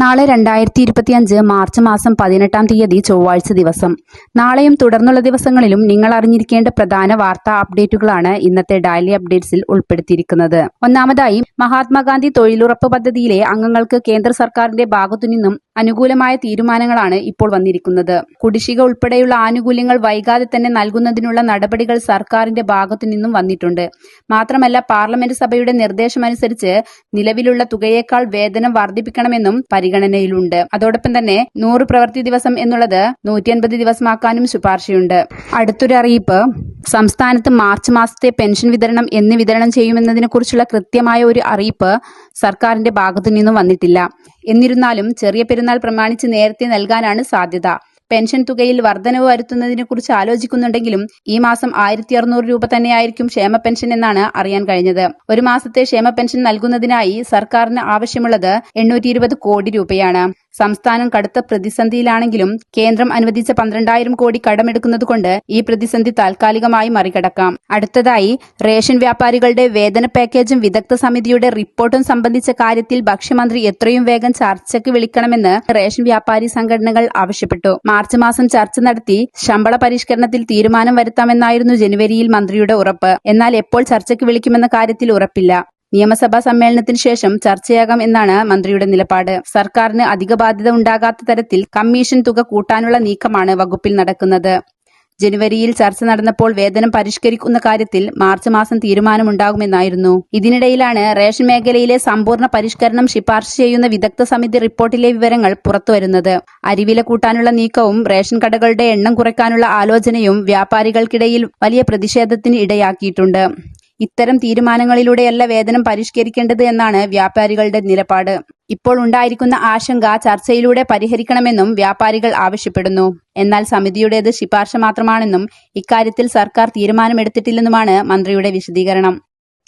നാളെ 2025 മാർച്ച് മാസം 18-ാം തീയതി ചൊവ്വാഴ്ച ദിവസം. നാളെയും തുടർന്നുള്ള ദിവസങ്ങളിലും നിങ്ങൾ അറിഞ്ഞിരിക്കേണ്ട പ്രധാന വാർത്താ അപ്ഡേറ്റുകളാണ് ഇന്നത്തെ ഡെയിലി അപ്ഡേറ്റ്സിൽ ഉൾപ്പെടുത്തിയിരിക്കുന്നത്. ഒന്നാമതായി, മഹാത്മാഗാന്ധി തൊഴിലുറപ്പ് പദ്ധതിയിലെ അംഗങ്ങൾക്ക് കേന്ദ്ര സർക്കാരിന്റെ ഭാഗത്തുനിന്നും അനുകൂലമായ തീരുമാനങ്ങളാണ് ഇപ്പോൾ വന്നിരിക്കുന്നത്. കുടിശ്ശിക ഉൾപ്പെടെയുള്ള ആനുകൂല്യങ്ങൾ വൈകാതെ തന്നെ നൽകുന്നതിനുള്ള നടപടികൾ സർക്കാരിന്റെ ഭാഗത്തുനിന്നും വന്നിട്ടുണ്ട്. മാത്രമല്ല, പാർലമെന്റ് സഭയുടെ നിർദ്ദേശമനുസരിച്ച് നിലവിലുള്ള തുകയേക്കാൾ വേതനം വർദ്ധിപ്പിക്കണമെന്നും പരിഗണനയിലുണ്ട്. അതോടൊപ്പം തന്നെ 100 പ്രവൃത്തി ദിവസം എന്നുള്ളത് 150 ദിവസമാക്കാനും ശുപാർശയുണ്ട്. അടുത്തൊരു അറിയിപ്പ്, സംസ്ഥാനത്ത് മാർച്ച് മാസത്തെ പെൻഷൻ വിതരണം എന്ന് വിതരണം ചെയ്യുമെന്നതിനെക്കുറിച്ചുള്ള കൃത്യമായ ഒരു അറിയിപ്പ് സർക്കാരിന്റെ ഭാഗത്തു നിന്നും വന്നിട്ടില്ല. എന്നിരുന്നാലും ചെറിയ പെരുന്നാൾ പ്രമാണിച്ച് നേരത്തെ നൽകാനാണ് സാധ്യത. പെൻഷൻ തുകയിൽ വർധനവ് വരുത്തുന്നതിനെക്കുറിച്ച് ആലോചിക്കുന്നുണ്ടെങ്കിലും ഈ മാസം 1600 രൂപ തന്നെയായിരിക്കും ക്ഷേമ പെൻഷൻ എന്നാണ് അറിയാൻ കഴിഞ്ഞത്. ഒരു മാസത്തെ ക്ഷേമ പെൻഷൻ നൽകുന്നതിനായി സർക്കാരിന് ആവശ്യമുള്ളത് 820 കോടി രൂപയാണ്. സംസ്ഥാനം കടുത്ത പ്രതിസന്ധിയിലാണെങ്കിലും കേന്ദ്രം അനുവദിച്ച 12,000 കോടി കടമെടുക്കുന്നതുകൊണ്ട് ഈ പ്രതിസന്ധി താൽക്കാലികമായി മറികടക്കാം. അടുത്തതായി, റേഷൻ വ്യാപാരികളുടെ വേതന പാക്കേജും വിദഗ്ധ സമിതിയുടെ റിപ്പോർട്ടും സംബന്ധിച്ച കാര്യത്തിൽ ഭക്ഷ്യമന്ത്രി എത്രയും വേഗം ചർച്ചയ്ക്ക് വിളിക്കണമെന്ന് റേഷൻ വ്യാപാരി സംഘടനകൾ ആവശ്യപ്പെട്ടു. മാർച്ച് മാസം ചർച്ച നടത്തി ശമ്പള പരിഷ്കരണത്തിൽ തീരുമാനം വരുത്താമെന്നായിരുന്നു ജനുവരിയിൽ മന്ത്രിയുടെ ഉറപ്പ്. എന്നാൽ എപ്പോൾ ചർച്ചയ്ക്ക് വിളിക്കുമെന്ന കാര്യത്തിൽ ഉറപ്പില്ല. നിയമസഭാ സമ്മേളനത്തിന് ശേഷം ചർച്ചയാകാം എന്നാണ് മന്ത്രിയുടെ നിലപാട്. സർക്കാരിന് അധിക ബാധ്യത ഉണ്ടാകാത്ത തരത്തിൽ കമ്മീഷൻ തുക കൂട്ടാനുള്ള നീക്കമാണ് വകുപ്പിൽ നടക്കുന്നത്. ജനുവരിയിൽ ചർച്ച നടന്നപ്പോൾ വേതനം പരിഷ്കരിക്കുന്ന കാര്യത്തിൽ മാർച്ച് മാസം തീരുമാനമുണ്ടാകുമെന്നായിരുന്നു. ഇതിനിടയിലാണ് റേഷൻ മേഖലയിലെ സമ്പൂർണ്ണ പരിഷ്കരണം ശുപാർശ ചെയ്യുന്ന വിദഗ്ധ സമിതി റിപ്പോർട്ടിലെ വിവരങ്ങൾ പുറത്തുവരുന്നത്. അരിവില കൂട്ടാനുള്ള നീക്കവും റേഷൻ കടകളുടെ എണ്ണം കുറയ്ക്കാനുള്ള ആലോചനയും വ്യാപാരികൾക്കിടയിൽ വലിയ പ്രതിഷേധത്തിന് ഇടയാക്കിയിട്ടുണ്ട്. ഇത്തരം തീരുമാനങ്ങളിലൂടെയല്ല വേതനം പരിഷ്കരിക്കേണ്ടത് എന്നാണ് വ്യാപാരികളുടെ നിലപാട്. ഇപ്പോൾ ഉണ്ടായിരിക്കുന്ന ആശങ്ക ചർച്ചയിലൂടെ പരിഹരിക്കണമെന്നും വ്യാപാരികൾ ആവശ്യപ്പെടുന്നു. എന്നാൽ സമിതിയുടേത് ശുപാർശ മാത്രമാണെന്നും ഇക്കാര്യത്തിൽ സർക്കാർ തീരുമാനമെടുത്തിട്ടില്ലെന്നുമാണ് മന്ത്രിയുടെ വിശദീകരണം.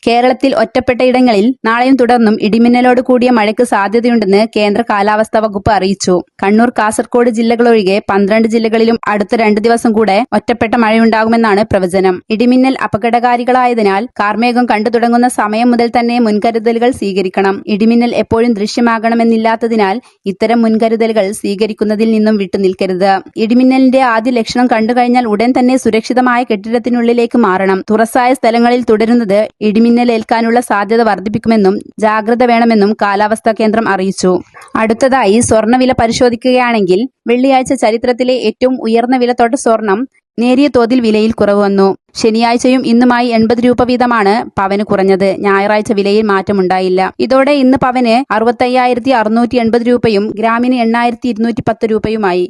കേരളത്തിൽ ഒറ്റപ്പെട്ട ഇടങ്ങളിൽ നാളെയും തുടർന്നും ഇടിമിന്നലോട് കൂടിയ മഴയ്ക്ക് സാധ്യതയുണ്ടെന്ന് കേന്ദ്ര കാലാവസ്ഥാ വകുപ്പ് അറിയിച്ചു. കണ്ണൂർ, കാസർഗോഡ് ജില്ലകളൊഴികെ 12 ജില്ലകളിലും അടുത്ത 2 ദിവസം കൂടെ ഒറ്റപ്പെട്ട മഴയുണ്ടാകുമെന്നാണ് പ്രവചനം. ഇടിമിന്നൽ അപകടകാരികളായതിനാൽ കാർമേഘം കണ്ടു തുടങ്ങുന്ന സമയം മുതൽ തന്നെ മുൻകരുതലുകൾ സ്വീകരിക്കണം. ഇടിമിന്നൽ എപ്പോഴും ദൃശ്യമാകണമെന്നില്ലാത്തതിനാൽ ഇത്തരം മുൻകരുതലുകൾ സ്വീകരിക്കുന്നതിൽ നിന്നും വിട്ടുനിൽക്കരുത്. ഇടിമിന്നലിന്റെ ആദ്യ ലക്ഷണം കണ്ടുകഴിഞ്ഞാൽ ഉടൻ തന്നെ സുരക്ഷിതമായ കെട്ടിടത്തിനുള്ളിലേക്ക് മാറണം. തുറസായ സ്ഥലങ്ങളിൽ തുടരുന്നത് ഇടിമിന്നലേൽക്കാനുള്ള സാധ്യത വർദ്ധിപ്പിക്കുമെന്നും ജാഗ്രത വേണമെന്നും കാലാവസ്ഥാ കേന്ദ്രം അറിയിച്ചു. അടുത്തതായി, സ്വർണ്ണവില പരിശോധിക്കുകയാണെങ്കിൽ വെള്ളിയാഴ്ച ചരിത്രത്തിലെ ഏറ്റവും ഉയർന്ന വില തൊട്ട സ്വർണം നേരിയ തോതിൽ വിലയിൽ കുറവ് വന്നു. ശനിയാഴ്ചയും ഇന്നുമായി 80 രൂപ വീതമാണ് പവന് കുറഞ്ഞത്. ഞായറാഴ്ച വിലയിൽ മാറ്റമുണ്ടായില്ല. ഇതോടെ ഇന്ന് പവന് 65,680 രൂപയും ഗ്രാമിന് 8,210 രൂപയുമായി.